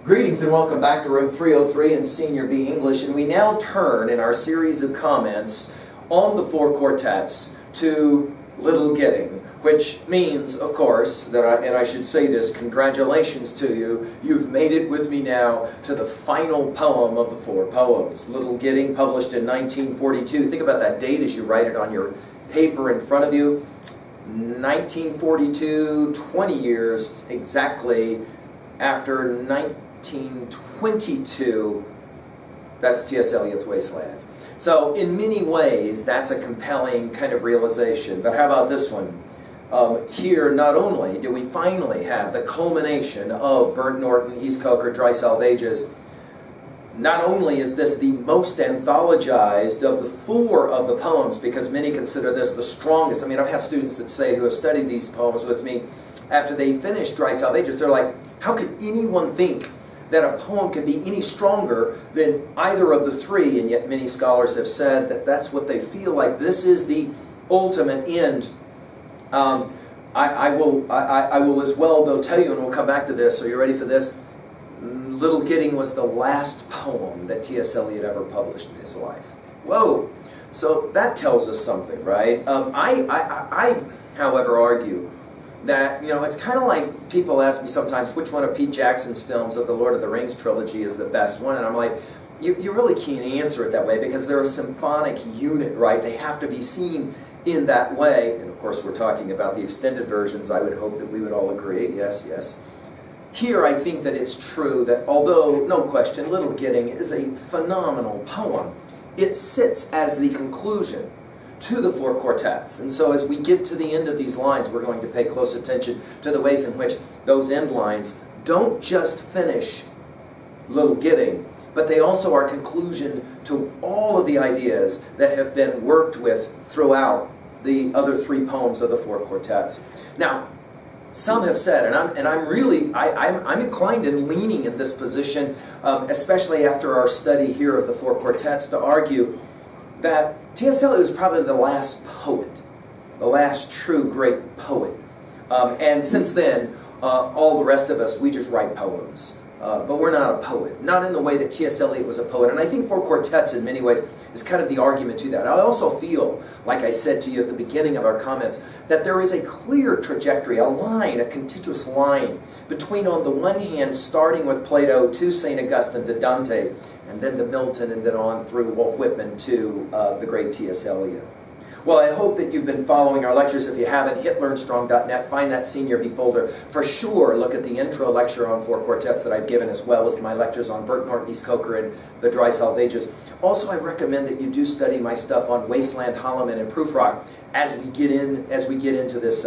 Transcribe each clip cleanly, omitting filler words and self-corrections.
Greetings and welcome back to room 303 in Senior B English, and we now turn in our series of comments on the four quartets to Little Gidding, which means, of course, that I should say this, congratulations to you, you've made it with me now to the final poem of the four poems. Little Gidding, published in 1942. Think about that date as you write it on your paper in front of you. 1942, 20 years exactly after 1922, that's T.S. Eliot's Wasteland. So in many ways, that's a compelling kind of realization. But how about this one? Here, not only do we finally have the culmination of Burnt Norton, East Coker, Dry Salvages, not only is this the most anthologized of the four of the poems, because many consider this the strongest. I mean, I've had students that say, who have studied these poems with me, after they finish Dry Salvages, they're like, how could anyone think that a poem can be any stronger than either of the three? And yet many scholars have said that that's what they feel like. This is the ultimate end. I will as well, though, tell you, and we'll come back to this, so you're ready for this? Little Gidding was the last poem that T.S. Eliot ever published in his life. Whoa! So that tells us something, right? I, however, argue that, you know, it's kind of like people ask me sometimes which one of Pete Jackson's films of the Lord of the Rings trilogy is the best one, and I'm like, you really can't answer it that way because they're a symphonic unit, right? They have to be seen in that way. And of course, we're talking about the extended versions. I would hope that we would all agree. Yes, yes. Here, I think that it's true that although, no question, Little Gidding is a phenomenal poem, it sits as the conclusion to the four quartets. And so as we get to the end of these lines, we're going to pay close attention to the ways in which those end lines don't just finish Little Gidding, but they also are conclusion to all of the ideas that have been worked with throughout the other three poems of the four quartets. Now, some have said, and I'm inclined and leaning in this position, especially after our study here of the four quartets, to argue that T.S. Eliot was probably the last poet, the last true great poet. And since then, all the rest of us, we just write poems. But we're not a poet, not in the way that T.S. Eliot was a poet. And I think Four Quartets, in many ways, is kind of the argument to that. I also feel, like I said to you at the beginning of our comments, that there is a clear trajectory, a line, a contiguous line, between, on the one hand, starting with Plato to St. Augustine to Dante, and then to Milton, and then on through Walt Whitman to the great T.S. Eliot. Well, I hope that you've been following our lectures. If you haven't, hit learnstrong.net, find that Senior B folder. For sure, look at the intro lecture on four quartets that I've given, as well as my lectures on Burnt Norton, East Coker, and the Dry Salvages. Also, I recommend that you do study my stuff on Wasteland, Holloman, and Prufrock as we get into this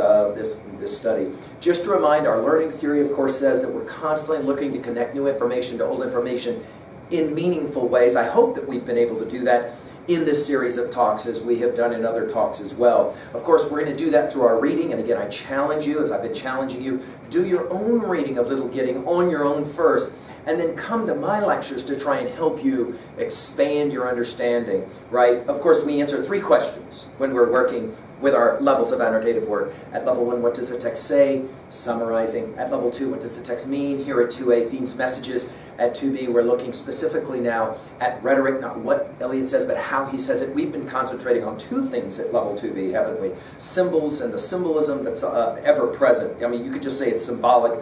study. Just to remind, our learning theory, of course, says that we're constantly looking to connect new information to old information in meaningful ways. I hope that we've been able to do that in this series of talks, as we have done in other talks as well. Of course, we're going to do that through our reading, and again, I challenge you, as I've been challenging you, do your own reading of Little Gidding on your own first, and then come to my lectures to try and help you expand your understanding, right? Of course, we answer three questions when we're working with our levels of annotative work. At level 1, what does the text say? Summarizing. At level 2, what does the text mean? Here at 2A, themes, messages. At 2B, we're looking specifically now at rhetoric, not what Eliot says, but how he says it. We've been concentrating on two things at level 2B, haven't we? Symbols and the symbolism that's ever present. I mean, you could just say it's symbolic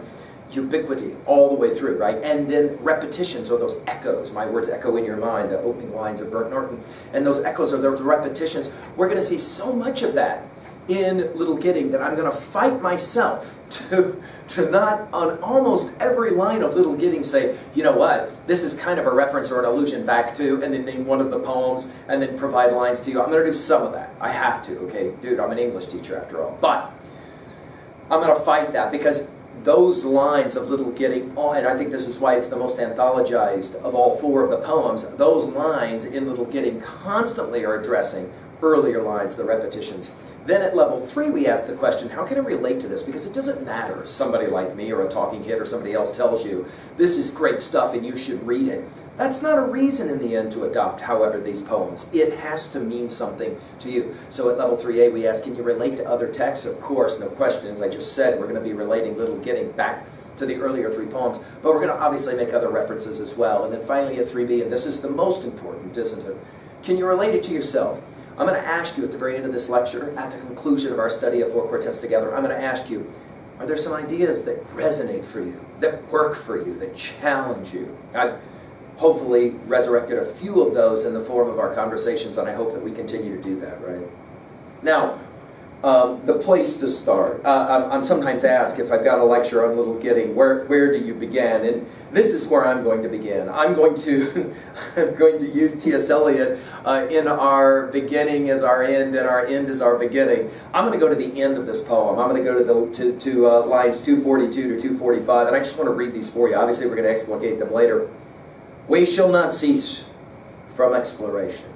ubiquity all the way through, right? And then repetitions, or those echoes. My words echo in your mind, the opening lines of Burnt Norton. And those echoes are those repetitions. We're going to see so much of that in Little Gidding that I'm going to fight myself to not, on almost every line of Little Gidding, say, you know what, this is kind of a reference or an allusion back to, and then name one of the poems, and then provide lines to you. I'm going to do some of that. I have to, okay? Dude, I'm an English teacher after all. But I'm going to fight that, because those lines of Little Gidding, and I think this is why it's the most anthologized of all four of the poems, those lines in Little Gidding constantly are addressing earlier lines, the repetitions. Then at level 3, we ask the question, how can I relate to this? Because it doesn't matter if somebody like me or a talking head or somebody else tells you, this is great stuff and you should read it. That's not a reason in the end to adopt, however, these poems. It has to mean something to you. So at level 3A, we ask, can you relate to other texts? Of course, no question. As I just said, we're going to be relating Little Gidding back to the earlier 3 poems, but we're going to obviously make other references as well. And then finally at 3B, and this is the most important, isn't it? Can you relate it to yourself? I'm going to ask you at the very end of this lecture, at the conclusion of our study of 4 quartets together, I'm going to ask you, are there some ideas that resonate for you, that work for you, that challenge you? I've hopefully resurrected a few of those in the form of our conversations, and I hope that we continue to do that, right? Now, the place to start. I'm sometimes asked if I've got a lecture on Little Gidding, where do you begin? And this is where I'm going to begin. I'm going to use T.S. Eliot in our beginning as our end, and our end as our beginning. I'm going to go to the end of this poem. I'm going to go to lines 242 to 245, and I just want to read these for you. Obviously, we're going to explicate them later. We shall not cease from exploration,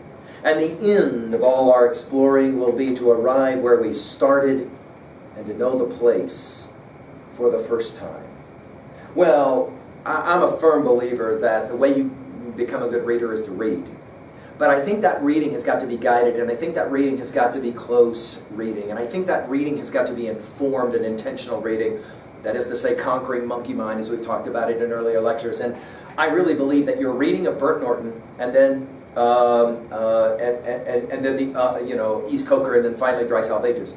and the end of all our exploring will be to arrive where we started and to know the place for the first time. Well, I'm a firm believer that the way you become a good reader is to read. But I think that reading has got to be guided, and I think that reading has got to be close reading, and I think that reading has got to be informed and intentional reading. That is to say, conquering monkey mind, as we've talked about it in earlier lectures. And I really believe that your reading of Burnt Norton, and then East Coker, and then finally Dry Salvages,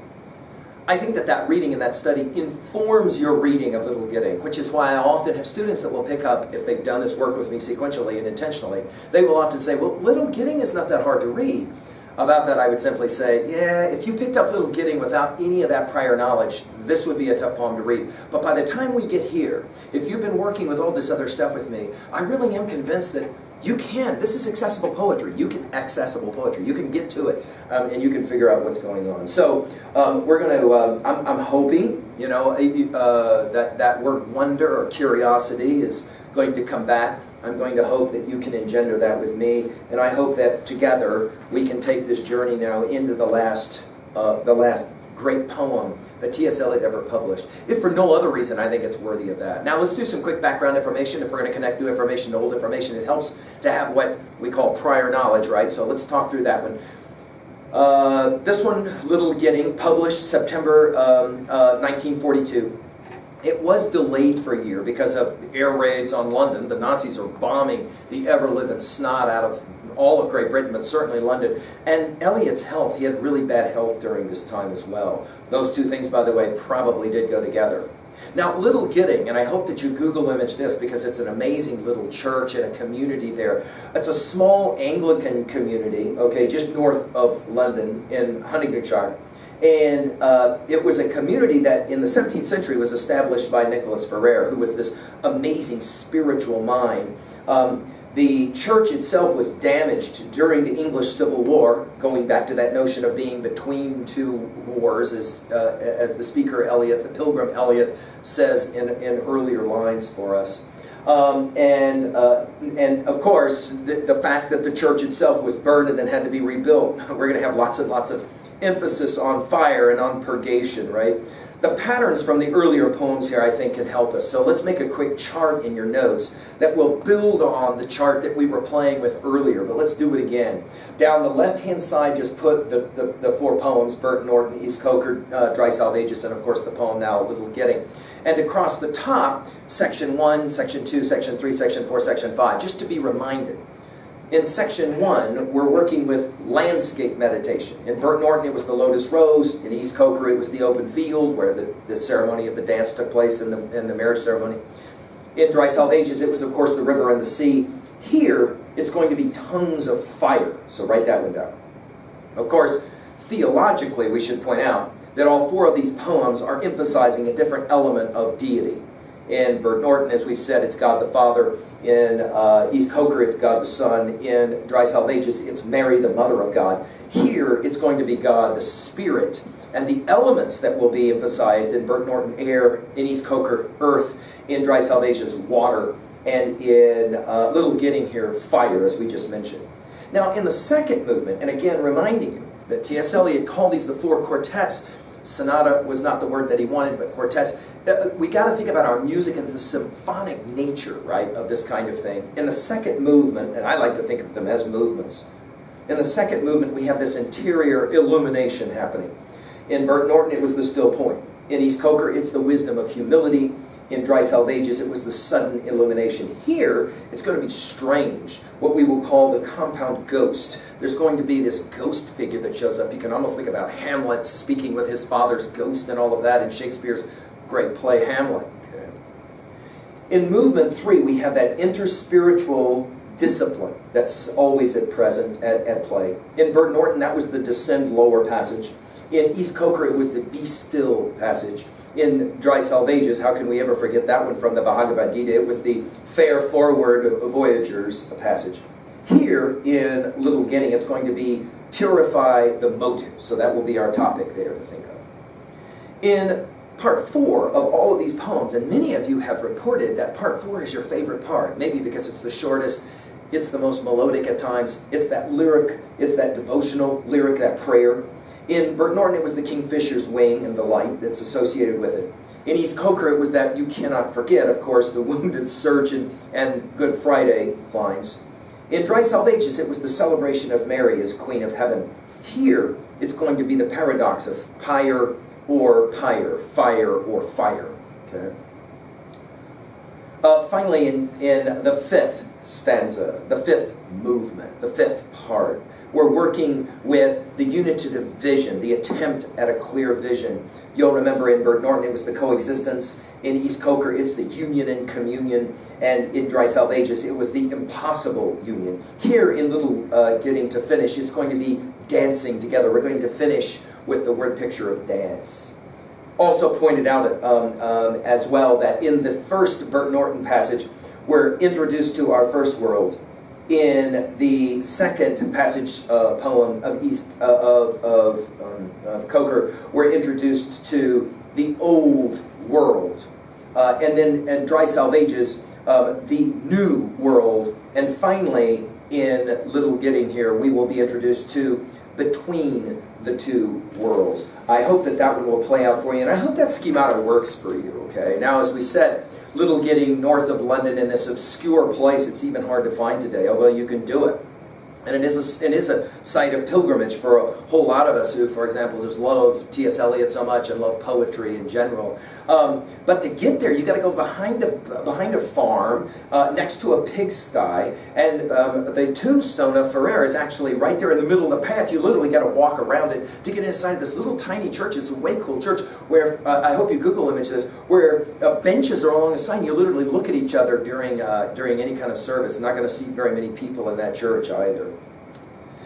I think that reading and that study informs your reading of Little Gidding, which is why I often have students that will pick up, if they've done this work with me sequentially and intentionally, they will often say, well, Little Gidding is not that hard to read. About that, I would simply say, yeah, if you picked up Little Gidding without any of that prior knowledge, this would be a tough poem to read. But by the time we get here, if you've been working with all this other stuff with me, I really am convinced that you can. This is accessible poetry. You can get to it, and you can figure out what's going on. So we're going to. I'm hoping, that word wonder or curiosity is going to come back. I'm going to hope that you can engender that with me, and I hope that together we can take this journey now into the last great poem that T.S. Eliot ever published. If for no other reason, I think it's worthy of that. Now let's do some quick background information. If we're going to connect new information to old information, it helps to have what we call prior knowledge, right? So let's talk through that one. This one, Little Gidding, published September 1942. It was delayed for a year because of air raids on London. The Nazis are bombing the ever-living snot out of all of Great Britain, but certainly London. And Eliot's health, he had really bad health during this time as well. Those two things, by the way, probably did go together. Now, Little Gidding, and I hope that you Google image this because it's an amazing little church and a community there. It's a small Anglican community, okay, just north of London in Huntingdonshire. And it was a community that in the 17th century was established by Nicholas Ferrer, who was this amazing spiritual mind. The church itself was damaged during the English Civil War, going back to that notion of being between two wars, as the speaker Eliot, the Pilgrim Eliot, says in earlier lines for us. And of course, the fact that the church itself was burned and then had to be rebuilt, we're going to have lots and lots of emphasis on fire and on purgation, right? The patterns from the earlier poems here, I think, can help us. So let's make a quick chart in your notes that will build on the chart that we were playing with earlier, but let's do it again. Down the left-hand side, just put the 4 poems, Burnt Norton, East Coker, Dry Salvages, and of course the poem now, Little Gidding. And across the top, Section 1, Section 2, Section 3, Section 4, Section 5, just to be reminded. In Section 1, we're working with landscape meditation. In Burnt Norton, it was the Lotus Rose. In East Coker, it was the open field where the ceremony of the dance took place and the marriage ceremony. In Dry Salvages, it was, of course, the river and the sea. Here, it's going to be tongues of fire. So write that one down. Of course, theologically, we should point out that all 4 of these poems are emphasizing a different element of deity. In Burnt Norton, as we've said, it's God the Father. In East Coker, it's God the Son. In Dry Salvages, it's Mary, the Mother of God. Here, it's going to be God the Spirit. And the elements that will be emphasized in Burnt Norton, air. In East Coker, earth. In Dry Salvages, water. And in Little Gidding here, fire, as we just mentioned. Now, in the second movement, and again, reminding you that T.S. Eliot called these the 4 quartets. Sonata was not the word that he wanted, but quartets. We got to think about our music and the symphonic nature, right, of this kind of thing. In the second movement, and I like to think of them as movements, in the second movement we have this interior illumination happening. In Burnt Norton it was the still point. In East Coker it's the wisdom of humility. In Dry Salvages, it was the sudden illumination. Here, it's going to be strange, what we will call the compound ghost. There's going to be this ghost figure that shows up. You can almost think about Hamlet speaking with his father's ghost and all of that in Shakespeare's great play Hamlet. Okay. In movement 3, we have that interspiritual discipline that's always at play. In Bert Norton, that was the descend lower passage. In East Coker, it was the be still passage. In Dry Salvages, how can we ever forget that one from the Bhagavad Gita? It was the fare forward voyagers passage. Here in Little Gidding, it's going to be purify the motive. So that will be our topic there to think of. In part 4 of all of these poems, and many of you have reported that part 4 is your favorite part, maybe because it's the shortest, it's the most melodic at times, it's that lyric, it's that devotional lyric, that prayer. In Bert Norton, it was the Kingfisher's wing and the light that's associated with it. In East Coker, it was that you cannot forget, of course, the wounded surgeon and Good Friday lines. In Dry Salvages, it was the celebration of Mary as Queen of Heaven. Here, it's going to be the paradox of pyre or pyre, fire or fire. Okay. Finally, in the 5th stanza, the 5th movement, the 5th part, we're working with the unitive vision, the attempt at a clear vision. You'll remember in Bert Norton, it was the coexistence. In East Coker, it's the union and communion. And in Dry Salvages, it was the impossible union. Here in Little Gidding to finish, it's going to be dancing together. We're going to finish with the word picture of dance. Also pointed out as well that in the first Bert Norton passage, we're introduced to our first world. In the second passage poem of Coker, we're introduced to the old world. And then in Dry Salvages, the new world. And finally, in Little Gidding here, we will be introduced to between the two worlds. I hope that that one will play out for you, and I hope that schemata works for you, okay? Now, as we said, Little Gidding, north of London, in this obscure place. It's even hard to find today, although you can do it. And it is a site of pilgrimage for a whole lot of us who, for example, just love T.S. Eliot so much and love poetry in general. But to get there, you've got to go behind a farm next to a pigsty, and the tombstone of Ferrer is actually right there in the middle of the path. You literally got to walk around it to get inside this little tiny church. It's a way cool church where, I hope you Google image this, where benches are along the side, and you literally look at each other during any kind of service. You're not going to see very many people in that church either.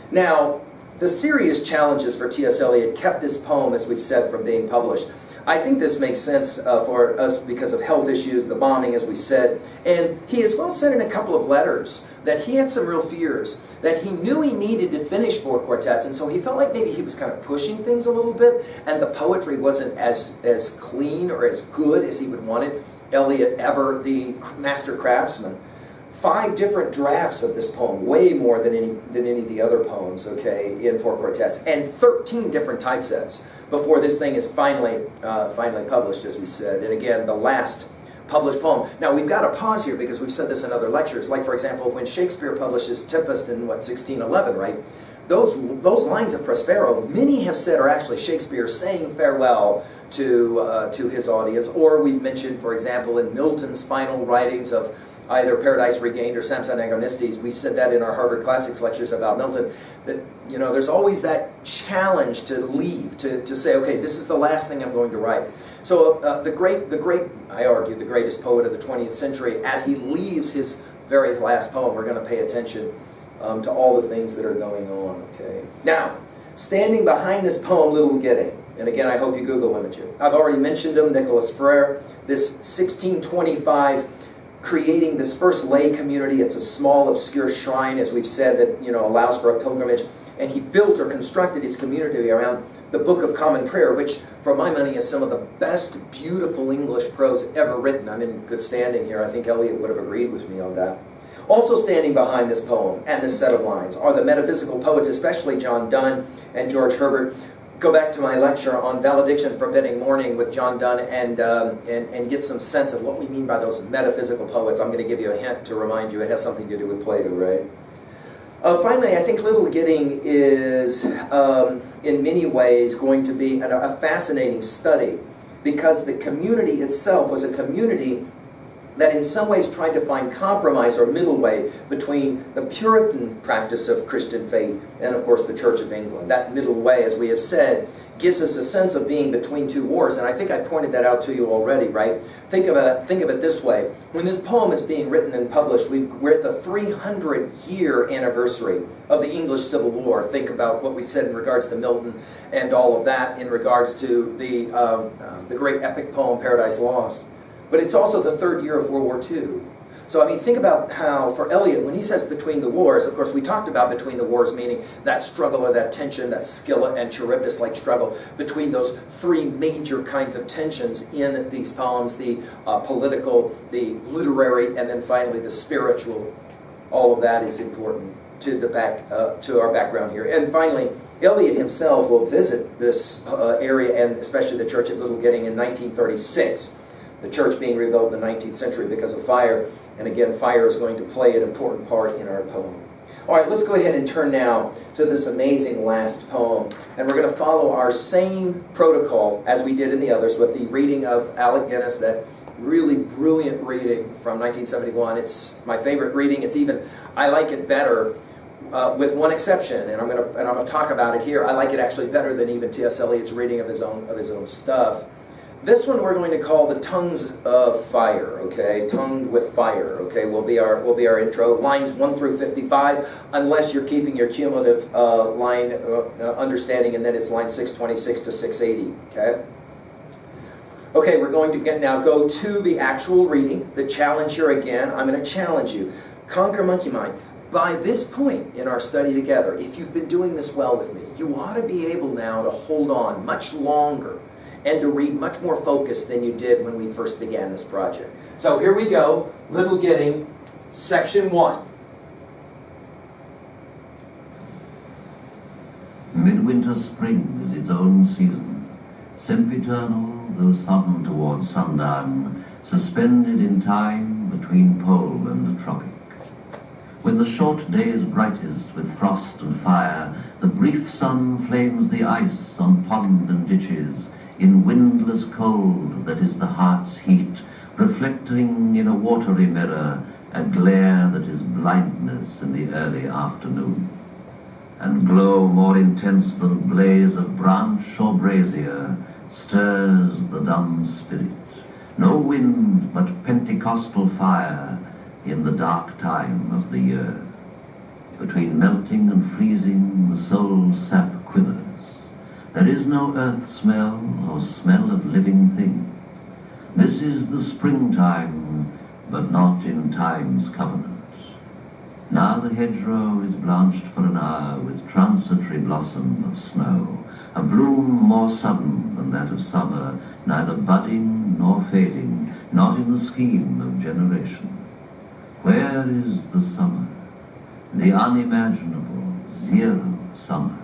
Now, the serious challenges for T.S. Eliot kept this poem, as we've said, from being published. I think this makes sense for us because of health issues, the bombing, as we said. And he as well said in a couple of letters that he had some real fears, that he knew he needed to finish 4 quartets, and so he felt like maybe he was kind of pushing things a little bit, and the poetry wasn't as clean or as good as he would want it. Eliot, ever the master craftsman, 5 different drafts of this poem, way more than any of the other poems, okay, in 4 quartets, and 13 different typesets before this thing is finally published, as we said. And again, the last published poem. Now, we've got to pause here because we've said this in other lectures. Like, for example, when Shakespeare publishes Tempest in, 1611, right? Those lines of Prospero, many have said are actually Shakespeare saying farewell to his audience. Or we've mentioned, for example, in Milton's final writings of either Paradise Regained or Samson Agonistes. We said that in our Harvard Classics lectures about Milton, that, you know, there's always that challenge to leave, to say, okay, this is the last thing I'm going to write. So the great, I argue, the greatest poet of the 20th century, as he leaves his very last poem, we're going to pay attention to all the things that are going on, okay? Now, standing behind this poem, Little Gidding, and again, I hope you Google image it. I've already mentioned him, Nicholas Ferrer, this 1625 creating this first lay community. It's a small, obscure shrine, as we've said, that, you know, allows for a pilgrimage. And he built or constructed his community around the Book of Common Prayer, which, for my money, is some of the best, beautiful English prose ever written. I'm in good standing here. I think Eliot would have agreed with me on that. Also standing behind this poem and this set of lines are the metaphysical poets, especially John Donne and George Herbert. Go back to my lecture on valediction forbidding mourning with John Donne and get some sense of what we mean by those metaphysical poets. I'm going to give you a hint to remind you it has something to do with Plato, right? Finally, I think Little Gidding is, in many ways, going to be a fascinating study because the community itself was a community that in some ways tried to find compromise or middle way between the Puritan practice of Christian faith and, of course, the Church of England. That middle way, as we have said, gives us a sense of being between two wars, and I think I pointed that out to you already, right? Think of it this way. When this poem is being written and published, we're at the 300-year anniversary of the English Civil War. Think about what we said in regards to Milton and all of that in regards to the great epic poem Paradise Lost. But it's also the 3rd year of World War II. So, I mean, think about how, for Eliot, when he says between the wars, of course, we talked about between the wars, meaning that struggle or that tension, that Scylla and Charybdis-like struggle between those 3 major kinds of tensions in these poems, the political, the literary, and then finally the spiritual. All of that is important to to our background here. And finally, Eliot himself will visit this area, and especially the church at Little Gidding, in 1936. The church being rebuilt in the 19th century because of fire. And again, fire is going to play an important part in our poem. All right, let's go ahead and turn now to this amazing last poem. And we're going to follow our same protocol as we did in the others with the reading of Alec Guinness, that really brilliant reading from 1971. It's my favorite reading. I like it better with one exception, and I'm going to talk about it here. I like it actually better than even T.S. Eliot's reading of his own stuff. This one we're going to call the Tongues of Fire, okay? Tongued with Fire, okay, will be our intro. Lines 1 through 55, unless you're keeping your cumulative line understanding, and then it's line 626 to 680, okay? Okay, we're going to now go to the actual reading. The challenge here again, I'm going to challenge you. Conquer Monkey Mind. By this point in our study together, if you've been doing this well with me, you ought to be able now to hold on much longer and to read much more focused than you did when we first began this project. So here we go, Little Gidding, section 1. Midwinter spring is its own season, sempiternal, though sudden towards sundown, suspended in time between pole and tropic. When the short day is brightest with frost and fire, the brief sun flames the ice on pond and ditches, in windless cold that is the heart's heat, reflecting in a watery mirror a glare that is blindness in the early afternoon. And glow more intense than blaze of branch or brazier stirs the dumb spirit. No wind but Pentecostal fire in the dark time of the year. Between melting and freezing the soul sap quivers. There is no earth smell or smell of living thing. This is the springtime, but not in time's covenant. Now the hedgerow is blanched for an hour with transitory blossom of snow, a bloom more sudden than that of summer, neither budding nor fading, not in the scheme of generation. Where is the summer? The unimaginable, zero summer.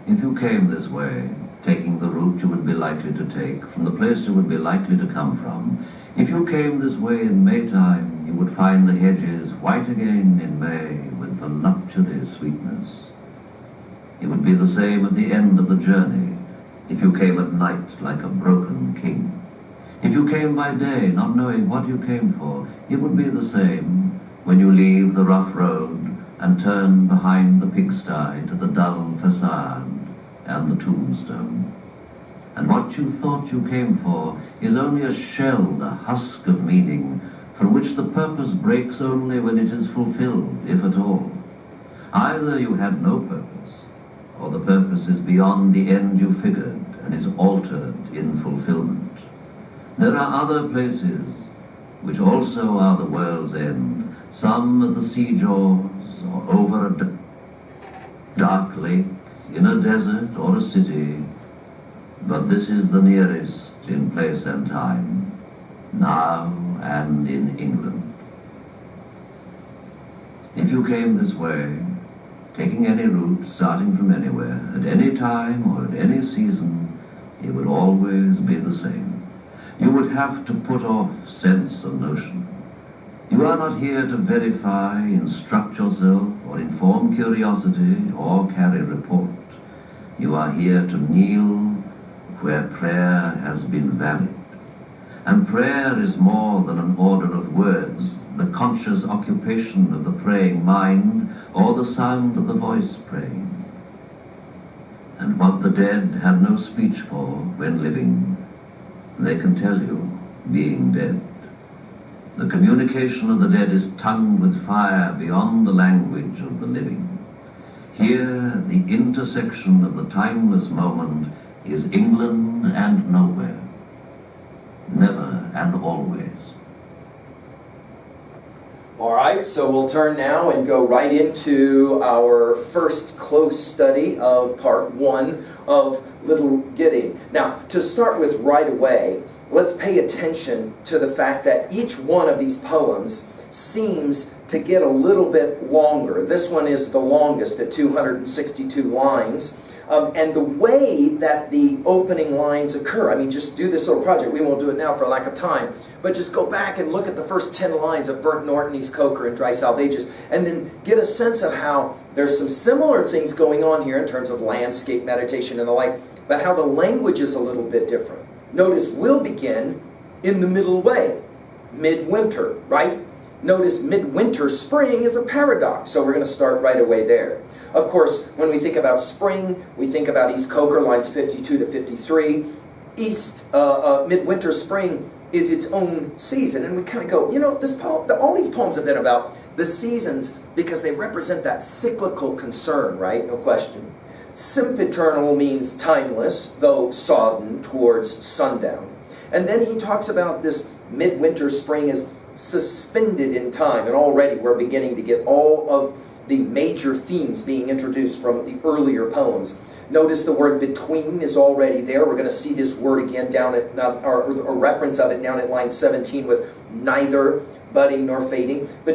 If you came this way, taking the route you would be likely to take, from the place you would be likely to come from, if you came this way in Maytime, you would find the hedges white again in May with voluptuous sweetness. It would be the same at the end of the journey, if you came at night like a broken king. If you came by day, not knowing what you came for, it would be the same when you leave the rough road and turn behind the pigsty to the dull facade and the tombstone. And what you thought you came for is only a shell, a husk of meaning, from which the purpose breaks only when it is fulfilled, if at all. Either you had no purpose, or the purpose is beyond the end you figured and is altered in fulfillment. There are other places which also are the world's end, some at the sea jaws or over a dark lake, in a desert or a city, but this is the nearest in place and time, now and in England. If you came this way, taking any route, starting from anywhere, at any time or at any season, it would always be the same. You would have to put off sense and notion. You are not here to verify, instruct yourself, or inform curiosity, or carry report. You are here to kneel, where prayer has been valid. And prayer is more than an order of words, the conscious occupation of the praying mind, or the sound of the voice praying. And what the dead had no speech for when living, they can tell you, being dead. The communication of the dead is tongued with fire beyond the language of the living. Here, the intersection of the timeless moment is England and nowhere, never and always. All right, so we'll turn now and go right into our first close study of part 1 of Little Gidding. Now, to start with right away, let's pay attention to the fact that each one of these poems seems to get a little bit longer. This one is the longest at 262 lines. And the way that the opening lines occur, I mean, just do this little project. We won't do it now for lack of time. But just go back and look at the first 10 lines of Burnt Norton, East Coker, and Dry Salvages, and then get a sense of how there's some similar things going on here in terms of landscape meditation and the like, but how the language is a little bit different. Notice we'll begin in the middle way, midwinter, right? Notice midwinter spring is a paradox, so we're going to start right away there. Of course, when we think about spring, we think about East Coker, lines 52 to 53. Midwinter spring is its own season, and we kind of go, you know, this poem, all these poems have been about the seasons because they represent that cyclical concern, right? No question. Sempiternal means timeless, though sodden towards sundown. And then he talks about this midwinter spring as suspended in time, and already we're beginning to get all of the major themes being introduced from the earlier poems. Notice the word between is already there. We're going to see this word again down at, or a reference of it down at line 17 with neither budding nor fading. But